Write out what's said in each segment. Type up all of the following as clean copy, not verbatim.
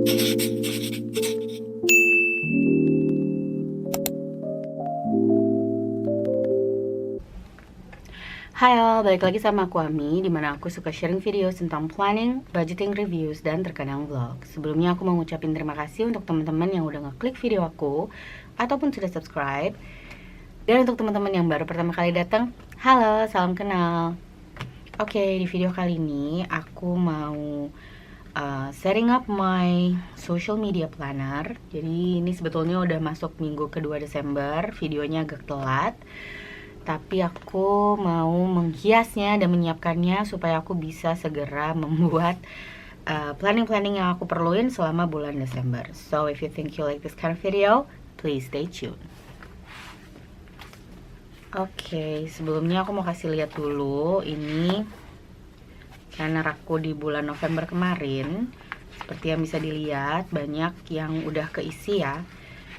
Hai all, balik lagi sama aku Ami, dimana aku suka sharing video tentang planning, budgeting, reviews, dan terkadang vlog. Sebelumnya aku mau ngucapin terima kasih untuk teman-teman yang udah ngeklik video aku ataupun sudah subscribe. Dan untuk teman-teman yang baru pertama kali datang, halo, salam kenal. Oke, di video kali ini aku mau setting up my social media planner. Jadi ini sebetulnya udah masuk minggu kedua Desember, videonya agak telat. Tapi aku mau menghiasnya dan menyiapkannya supaya aku bisa segera membuat planning-planning yang aku perluin selama bulan Desember. So if you think you like this kind of video, please stay tuned. Oke, sebelumnya aku mau kasih lihat dulu ini planner aku di bulan November kemarin. Seperti yang bisa dilihat, banyak yang udah keisi ya.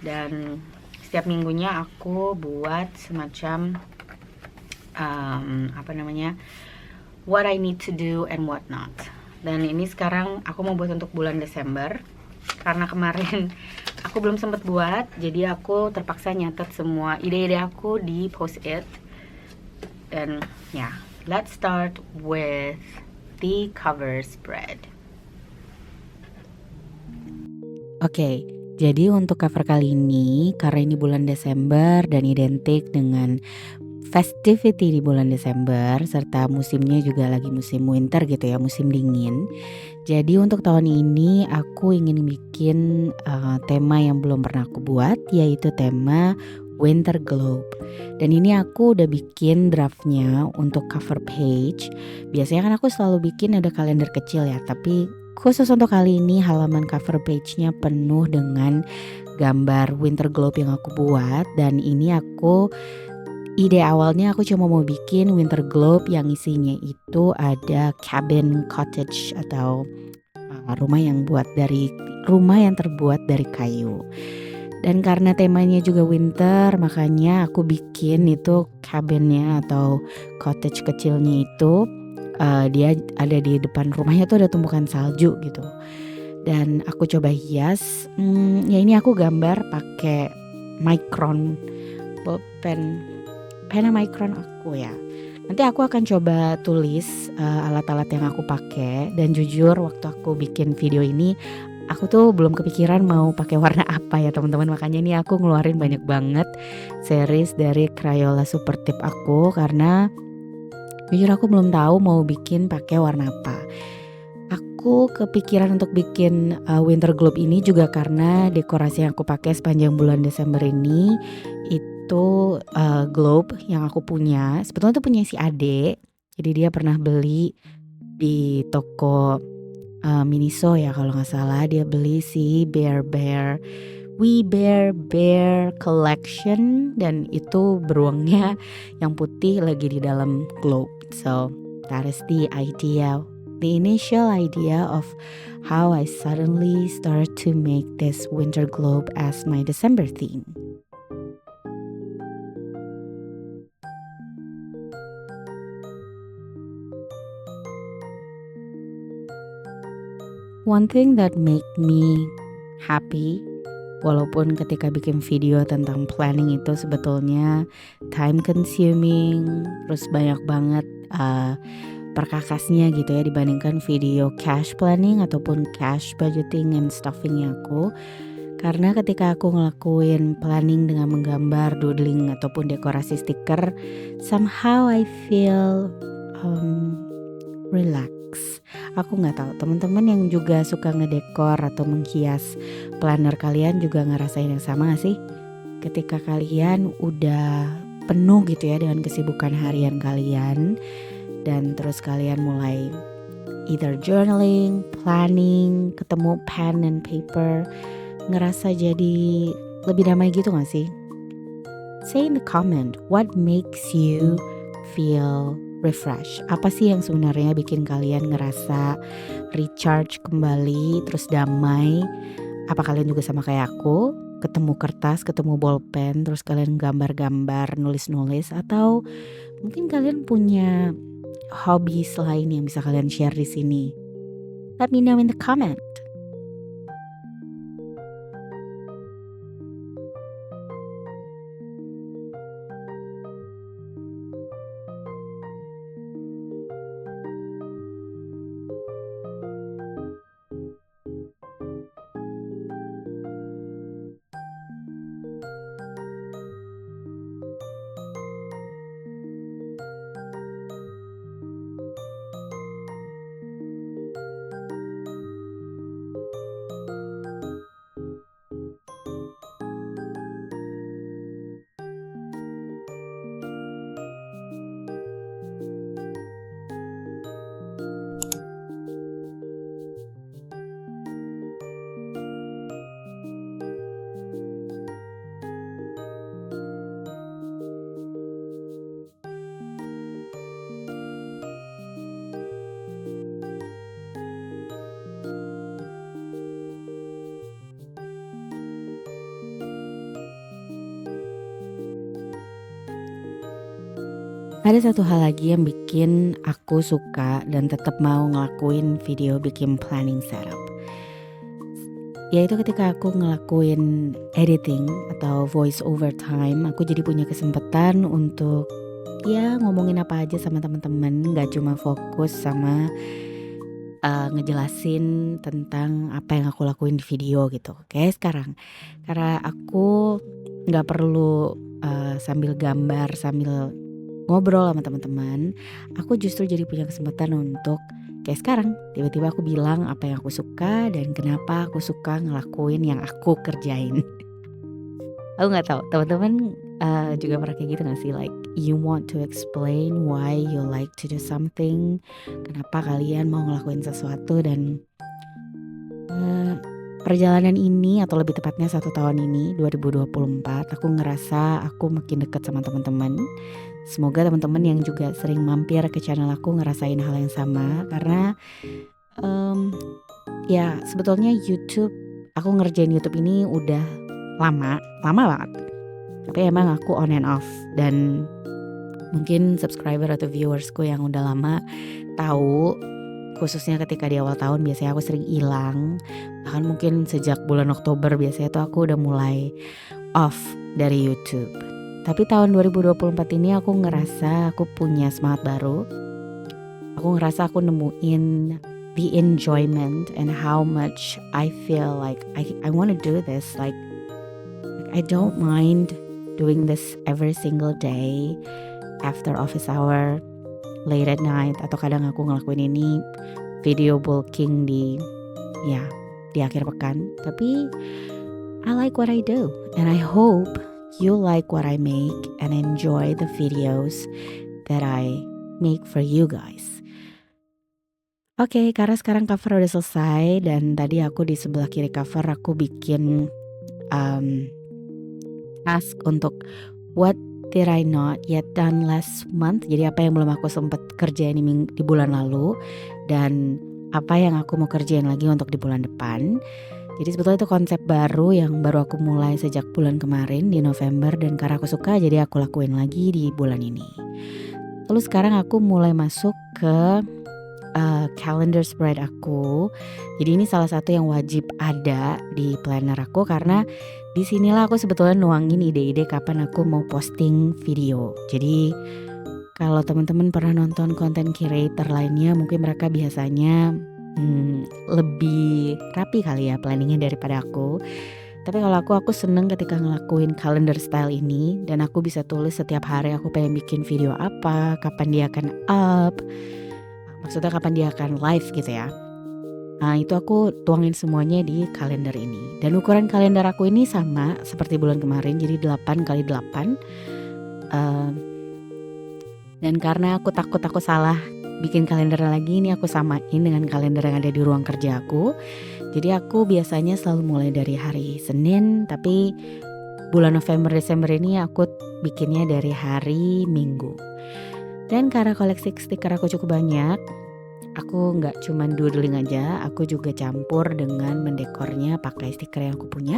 Dan setiap minggunya aku buat semacam what I need to do and what not. Dan ini sekarang aku mau buat untuk bulan Desember karena kemarin aku belum sempat buat, jadi aku terpaksa nyatet semua ide-ide aku di post-it. Dan ya, let's start with the cover spread. Oke, jadi untuk cover kali ini, karena ini bulan Desember dan identik dengan festivity di bulan Desember, serta musimnya juga lagi musim winter gitu ya, musim dingin. Jadi untuk tahun ini aku ingin bikin tema yang belum pernah aku buat, yaitu tema Winter Globe. Dan ini aku udah bikin draftnya untuk cover page. Biasanya kan aku selalu bikin ada kalender kecil ya, tapi khusus untuk kali ini halaman cover page-nya penuh dengan gambar Winter Globe yang aku buat. Dan ini ide awalnya aku cuma mau bikin winter globe yang isinya itu ada cabin cottage atau rumah yang terbuat dari kayu. Dan karena temanya juga winter, makanya aku bikin itu cabinnya atau cottage kecilnya itu dia ada di depan rumahnya tuh ada tumpukan salju gitu. Dan aku coba hias, ya ini aku gambar pakai micron pulpen. Pena micron aku ya. Nanti aku akan coba tulis alat-alat yang aku pakai. Dan jujur waktu aku bikin video ini, aku tuh belum kepikiran mau pakai warna apa ya teman-teman. Makanya ini aku ngeluarin banyak banget series dari Crayola Super Tip aku, karena jujur aku belum tahu mau bikin pakai warna apa. Aku kepikiran untuk bikin winter globe ini juga karena dekorasi yang aku pakai sepanjang bulan Desember ini itu globe yang aku punya. Sebetulnya itu punya si Ade. Jadi dia pernah beli di toko Miniso ya kalau nggak salah. Dia beli si We Bear Bear Collection, dan itu beruangnya yang putih lagi di dalam globe. So that is the initial idea of how I suddenly started to make this winter globe as my December theme. One thing that make me happy, walaupun ketika bikin video tentang planning itu sebetulnya time consuming, terus banyak banget perkakasnya gitu ya dibandingkan video cash planning ataupun cash budgeting and stuffing aku. Karena ketika aku ngelakuin planning dengan menggambar, doodling ataupun dekorasi stiker, somehow I feel relax. Aku nggak tahu teman-teman yang juga suka ngedekor atau menghias planner kalian juga ngerasain yang sama gak sih? Ketika kalian udah penuh gitu ya dengan kesibukan harian kalian, dan terus kalian mulai either journaling, planning, ketemu pen and paper, ngerasa jadi lebih damai gitu gak sih? Say in the comment, what makes you feel refresh? Apa sih yang sebenarnya bikin kalian ngerasa recharge kembali, terus damai? Apa kalian juga sama kayak aku? Ketemu kertas, ketemu bolpen, terus kalian gambar-gambar, nulis-nulis, atau mungkin kalian punya hobi lain yang bisa kalian share di sini? Let me know in the comment. Ada satu hal lagi yang bikin aku suka dan tetap mau ngelakuin video bikin planning setup. Yaitu ketika aku ngelakuin editing atau voice over time, aku jadi punya kesempatan untuk ya ngomongin apa aja sama teman-teman, nggak cuma fokus sama ngejelasin tentang apa yang aku lakuin di video gitu. Oke, sekarang karena aku nggak perlu sambil gambar, sambil ngobrol sama teman-teman, aku justru jadi punya kesempatan untuk kayak sekarang tiba-tiba aku bilang apa yang aku suka dan kenapa aku suka ngelakuin yang aku kerjain. Aku nggak tahu teman-teman juga pernah kayak gitu nggak sih, like you want to explain why you like to do something, kenapa kalian mau ngelakuin sesuatu. Dan perjalanan ini atau lebih tepatnya 1 tahun ini 2024 aku ngerasa aku makin dekat sama teman-teman. Semoga teman-teman yang juga sering mampir ke channel aku ngerasain hal yang sama, karena ya sebetulnya aku ngerjain YouTube ini udah lama banget. Tapi emang aku on and off, dan mungkin subscriber atau viewersku yang udah lama tahu, khususnya ketika di awal tahun biasanya aku sering hilang. Bahkan mungkin sejak bulan Oktober biasanya tuh aku udah mulai off dari YouTube. Tapi tahun 2024 ini aku ngerasa aku punya semangat baru. Aku ngerasa aku nemuin the enjoyment and how much I feel like I want to do this. Like I don't mind doing this every single day after office hour, late at night, atau kadang aku ngelakuin ini video bulking di akhir pekan. Tapi I like what I do, and I hope you like what I make and enjoy the videos that I make for you guys. Oke, karena sekarang cover udah selesai dan tadi aku di sebelah kiri cover aku bikin task untuk what did I not yet done last month. Jadi apa yang belum aku sempat kerjain di bulan lalu dan apa yang aku mau kerjain lagi untuk di bulan depan. Jadi sebetulnya itu konsep baru yang baru aku mulai sejak bulan kemarin di November, dan karena aku suka jadi aku lakuin lagi di bulan ini. Lalu sekarang aku mulai masuk ke calendar spread aku. Jadi ini salah satu yang wajib ada di planner aku, karena disinilah aku sebetulnya nuangin ide-ide kapan aku mau posting video. Jadi kalau teman-teman pernah nonton content creator lainnya, mungkin mereka biasanya lebih rapi kali ya planningnya daripada aku. Tapi kalau aku seneng ketika ngelakuin calendar style ini, dan aku bisa tulis setiap hari aku pengen bikin video apa, kapan dia akan up, maksudnya kapan dia akan live gitu ya. Nah itu aku tuangin semuanya di kalender ini. Dan ukuran kalender aku ini sama seperti bulan kemarin, jadi 8x8. Dan karena aku takut aku salah bikin kalender lagi, ini aku samain dengan kalender yang ada di ruang kerja aku. Jadi aku biasanya selalu mulai dari hari Senin, tapi bulan November Desember ini aku bikinnya dari hari Minggu. Dan karena koleksi stiker aku cukup banyak, aku nggak cuma doodling aja, aku juga campur dengan mendekornya pakai stiker yang aku punya.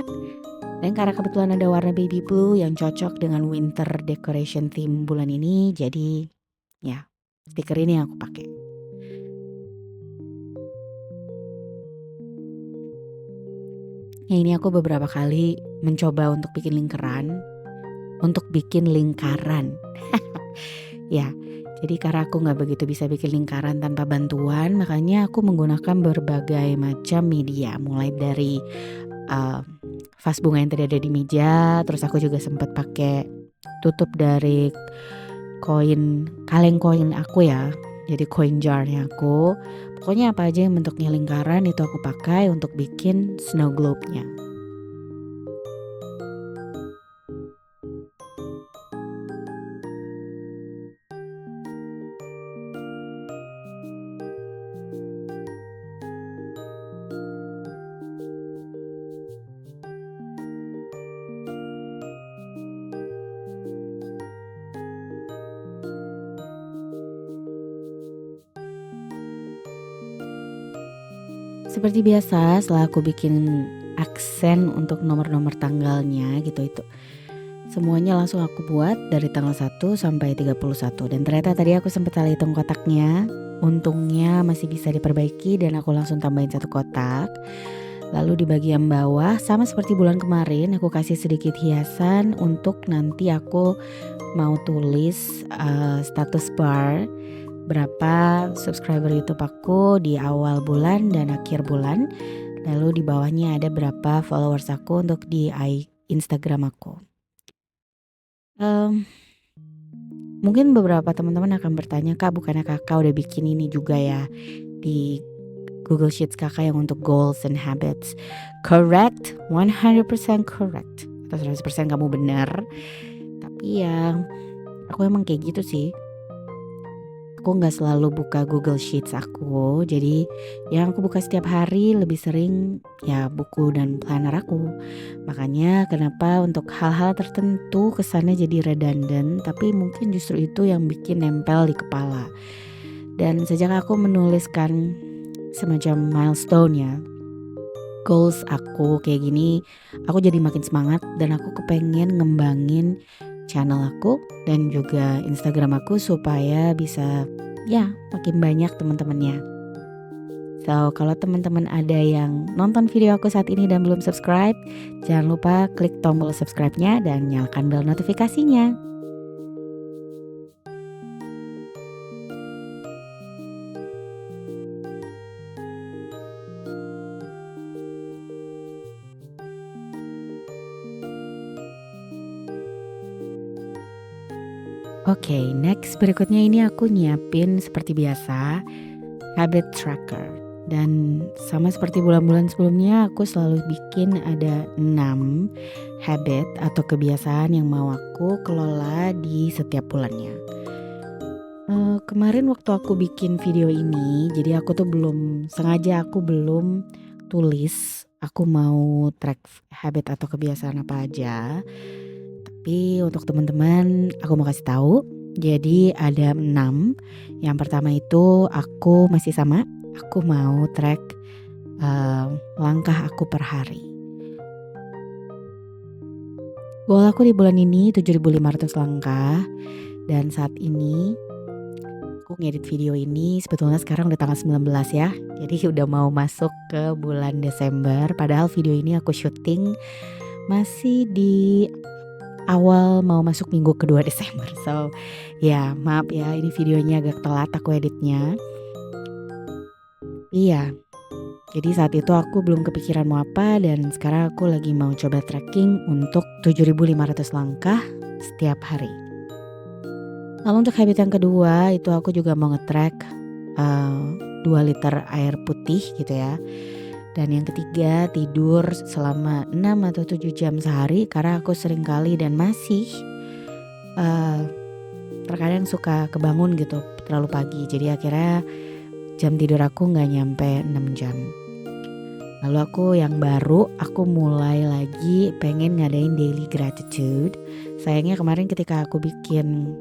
Dan karena kebetulan ada warna baby blue yang cocok dengan winter decoration theme bulan ini, jadi ya stiker ini yang aku pakai. Ya ini aku beberapa kali mencoba untuk bikin lingkaran. Ya, jadi karena aku gak begitu bisa bikin lingkaran tanpa bantuan, makanya aku menggunakan berbagai macam media. Mulai dari vas bunga yang tadi ada di meja, terus aku juga sempat pakai tutup dari kaleng koin aku ya, jadi coin jar-nya aku. Pokoknya apa aja yang bentuknya lingkaran itu aku pakai untuk bikin snow globe-nya. Seperti biasa setelah aku bikin aksen untuk nomor-nomor tanggalnya gitu, itu semuanya langsung aku buat dari tanggal 1 sampai 31 dan ternyata tadi aku sempat salah hitung kotaknya. Untungnya masih bisa diperbaiki dan aku langsung tambahin 1 kotak. Lalu di bagian bawah sama seperti bulan kemarin aku kasih sedikit hiasan untuk nanti aku mau tulis status bar berapa subscriber YouTube aku di awal bulan dan akhir bulan. Lalu di bawahnya ada berapa followers aku untuk di Instagram aku. Mungkin beberapa teman-teman akan bertanya, Kak, bukannya kakak udah bikin ini juga ya di Google Sheets kakak yang untuk goals and habits? Correct, 100% correct. Atau 100% kamu benar. Tapi ya aku emang kayak gitu sih. Aku gak selalu buka Google Sheets aku. Jadi yang aku buka setiap hari lebih sering ya buku dan planner aku. Makanya kenapa untuk hal-hal tertentu kesannya jadi redundant, tapi mungkin justru itu yang bikin nempel di kepala. Dan sejak aku menuliskan semacam milestone ya, goals aku kayak gini, aku jadi makin semangat dan aku kepengen ngembangin channel aku dan juga Instagram aku supaya bisa ya makin banyak teman-temannya. So kalau teman-teman ada yang nonton video aku saat ini dan belum subscribe, jangan lupa klik tombol subscribe-nya dan nyalakan bel notifikasinya. Oke, next berikutnya ini aku nyiapin seperti biasa habit tracker. Dan sama seperti bulan-bulan sebelumnya aku selalu bikin ada 6 habit atau kebiasaan yang mau aku kelola di setiap bulannya. Kemarin waktu aku bikin video ini, jadi aku tuh belum tulis aku mau track habit atau kebiasaan apa aja. Tapi untuk teman-teman aku mau kasih tahu. Jadi ada 6. Yang pertama itu aku masih sama. Aku mau track langkah aku per hari. Goal aku di bulan ini 7.500 langkah. Dan saat ini aku ngedit video ini sebetulnya sekarang udah tanggal 19 ya. Jadi udah mau masuk ke bulan Desember. Padahal video ini aku syuting masih di awal mau masuk minggu kedua Desember. So ya maaf ya, ini videonya agak telat aku editnya. Iya, jadi saat itu aku belum kepikiran mau apa dan sekarang aku lagi mau coba tracking untuk 7.500 langkah setiap hari. Lalu untuk habit yang kedua itu aku juga mau nge-track 2 liter air putih gitu ya. Dan yang ketiga tidur selama 6 atau 7 jam sehari karena aku sering kali dan masih terkadang suka kebangun gitu terlalu pagi. Jadi akhirnya jam tidur aku gak nyampe 6 jam. Lalu aku yang baru aku mulai lagi pengen ngadain daily gratitude. Sayangnya kemarin ketika aku bikin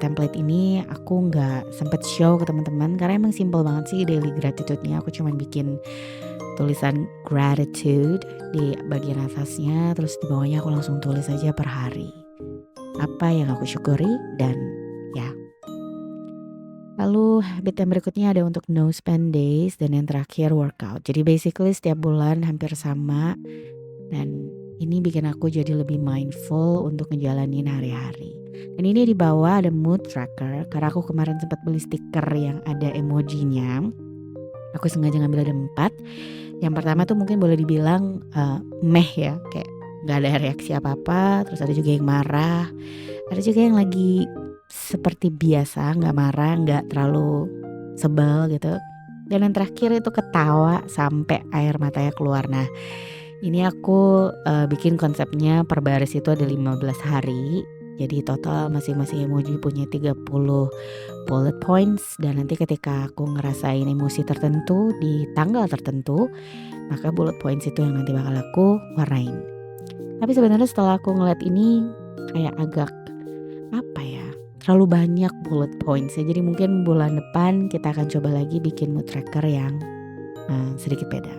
template ini aku gak sempet show ke teman-teman karena emang simple banget sih daily gratitude-nya. Aku cuman bikin tulisan gratitude di bagian atasnya, terus di bawahnya aku langsung tulis aja per hari apa yang aku syukuri dan ya. Lalu habit yang berikutnya ada untuk no spend days dan yang terakhir workout. Jadi basically setiap bulan hampir sama dan ini bikin aku jadi lebih mindful untuk ngejalanin hari-hari. Dan ini di bawah ada mood tracker karena aku kemarin sempat beli stiker yang ada emojinya. Aku sengaja ngambil ada 4. Yang pertama tuh mungkin boleh dibilang meh ya, kayak gak ada reaksi apa-apa. Terus ada juga yang marah, ada juga yang lagi seperti biasa, nggak marah, nggak terlalu sebel gitu. Dan yang terakhir itu ketawa sampai air matanya keluar. Nah, ini aku bikin konsepnya per baris itu ada 15 hari. Jadi total masing-masing emoji punya 30 bullet points, dan nanti ketika aku ngerasain emosi tertentu di tanggal tertentu, maka bullet points itu yang nanti bakal aku warnain. Tapi sebenarnya setelah aku ngeliat ini kayak agak apa ya, terlalu banyak bullet points ya. Jadi mungkin bulan depan kita akan coba lagi bikin mood tracker yang sedikit beda.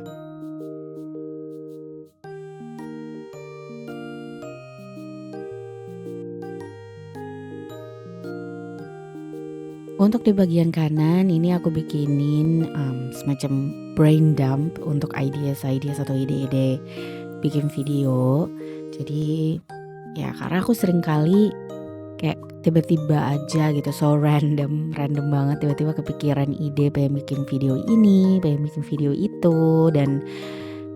Untuk di bagian kanan ini aku bikinin semacam brain dump untuk ideas atau ide-ide bikin video. Jadi ya karena aku sering kali kayak tiba-tiba aja gitu, so random banget, tiba-tiba kepikiran ide pengen bikin video ini, pengen bikin video itu, dan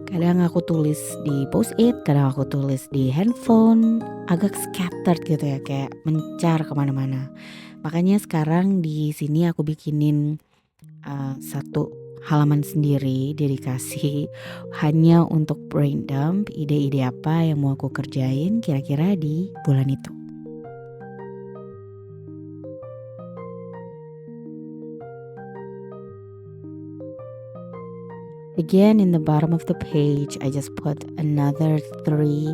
kadang aku tulis di post-it, kadang aku tulis di handphone, agak scattered gitu ya, kayak mencar kemana-mana. Makanya sekarang di sini aku bikinin satu halaman sendiri dedikasi hanya untuk brain dump, ide-ide apa yang mau aku kerjain kira-kira di bulan itu. Again, in the bottom of the page, I just put another 3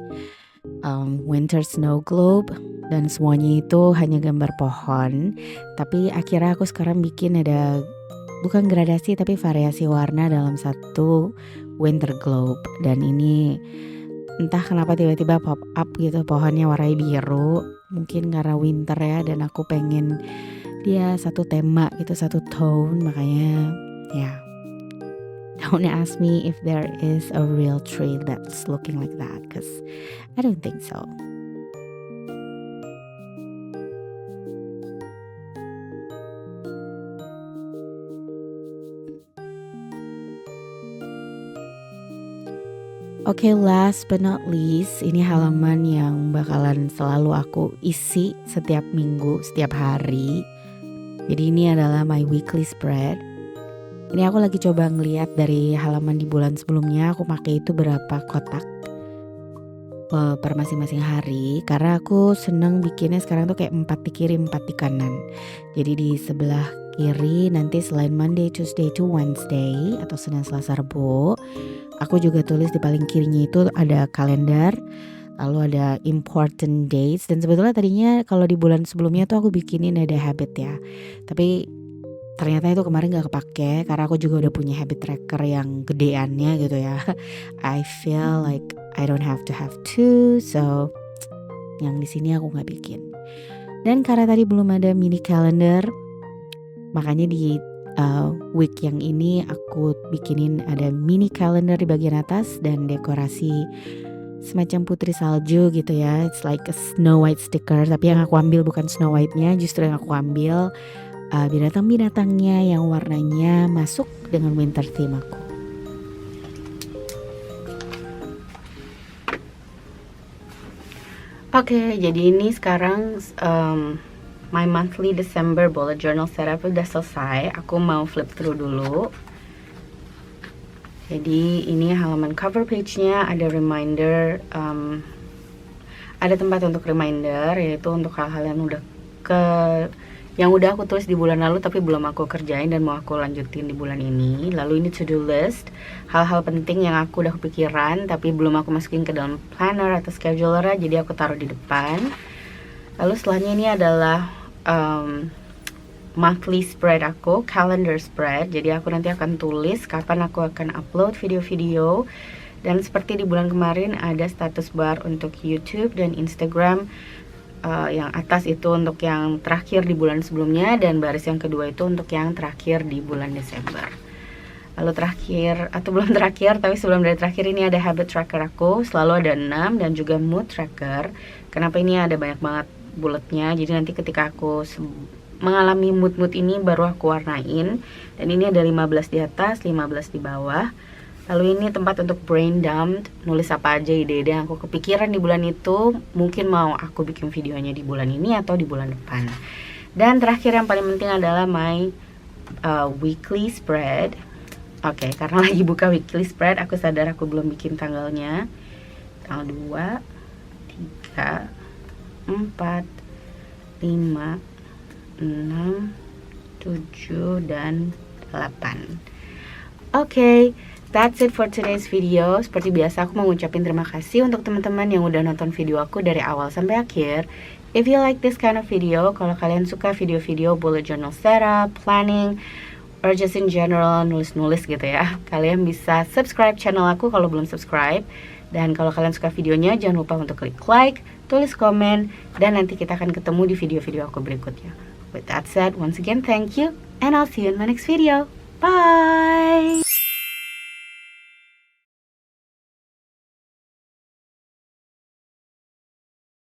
winter snow globe, dan semuanya itu hanya gambar pohon. Tapi akhirnya aku sekarang bikin ada bukan gradasi tapi variasi warna dalam satu winter globe. Dan ini entah kenapa tiba-tiba pop up gitu, pohonnya warnanya biru. Mungkin karena winter ya, dan aku pengen dia satu tema gitu, satu tone, makanya ya. Don't ask me if there is a real tree that's looking like that, because I don't think so. Oke, last but not least, ini halaman yang bakalan selalu aku isi setiap minggu, setiap hari. Jadi ini adalah my weekly spread. Ini aku lagi coba ngeliat dari halaman di bulan sebelumnya aku pakai itu berapa kotak per masing-masing hari, karena aku seneng bikinnya sekarang tuh kayak 4 di kiri 4 di kanan. Jadi di sebelah kiri nanti selain Monday, Tuesday to Wednesday atau Senin, Selasa, Rabu, aku juga tulis di paling kirinya itu ada kalender, lalu ada important dates. Dan sebetulnya tadinya kalau di bulan sebelumnya tuh aku bikinin ada habit ya, tapi ternyata itu kemarin gak kepake karena aku juga udah punya habit tracker yang gedeannya gitu ya. I feel like I don't have to have two, so yang di sini aku nggak bikin. Dan karena tadi belum ada mini calendar, makanya di week yang ini aku bikinin ada mini calendar di bagian atas dan dekorasi semacam putri salju gitu ya. It's like a Snow White sticker, tapi yang aku ambil bukan Snow White-nya, justru yang aku ambil binatang-binatangnya yang warnanya masuk dengan winter theme aku. Oke, jadi ini sekarang my monthly December bullet journal setup udah selesai. Aku mau flip through dulu. Jadi ini halaman cover page-nya ada reminder, ada tempat untuk reminder, yaitu untuk hal-hal yang udah aku tulis di bulan lalu tapi belum aku kerjain dan mau aku lanjutin di bulan ini. Lalu ini to-do list, hal-hal penting yang aku udah kepikiran tapi belum aku masukin ke dalam planner atau scheduler, jadi aku taruh di depan. Lalu setelahnya ini adalah monthly spread aku, calendar spread. Jadi aku nanti akan tulis kapan aku akan upload video-video. Dan seperti di bulan kemarin ada status bar untuk YouTube dan Instagram. Yang atas itu untuk yang terakhir di bulan sebelumnya, dan baris yang kedua itu untuk yang terakhir di bulan Desember. Lalu terakhir, atau belum terakhir tapi sebelum dari terakhir, ini ada habit tracker aku, selalu ada 6, dan juga mood tracker. Kenapa ini ada banyak banget bulletnya, jadi nanti ketika aku mengalami mood ini baru aku warnain. Dan ini ada 15 di atas, 15 di bawah. Lalu ini tempat untuk brain dump, nulis apa aja ide-ide yang aku kepikiran di bulan itu, mungkin mau aku bikin videonya di bulan ini atau di bulan depan. Dan terakhir yang paling penting adalah my weekly spread. Oke, karena lagi buka weekly spread, aku sadar aku belum bikin tanggalnya. Tanggal 2, 3, 4, 5, 6, 7, dan 8. Oke, that's it for today's video. Seperti biasa aku mau ngucapin terima kasih untuk teman-teman yang udah nonton video aku dari awal sampai akhir. If you like this kind of video, kalau kalian suka video-video bullet journal setup, planning, or just in general nulis-nulis gitu ya, kalian bisa subscribe channel aku kalau belum subscribe. Dan kalau kalian suka videonya, jangan lupa untuk klik like, tulis komen, dan nanti kita akan ketemu di video-video aku berikutnya. With that said, once again thank you, and I'll see you in my next video. Bye!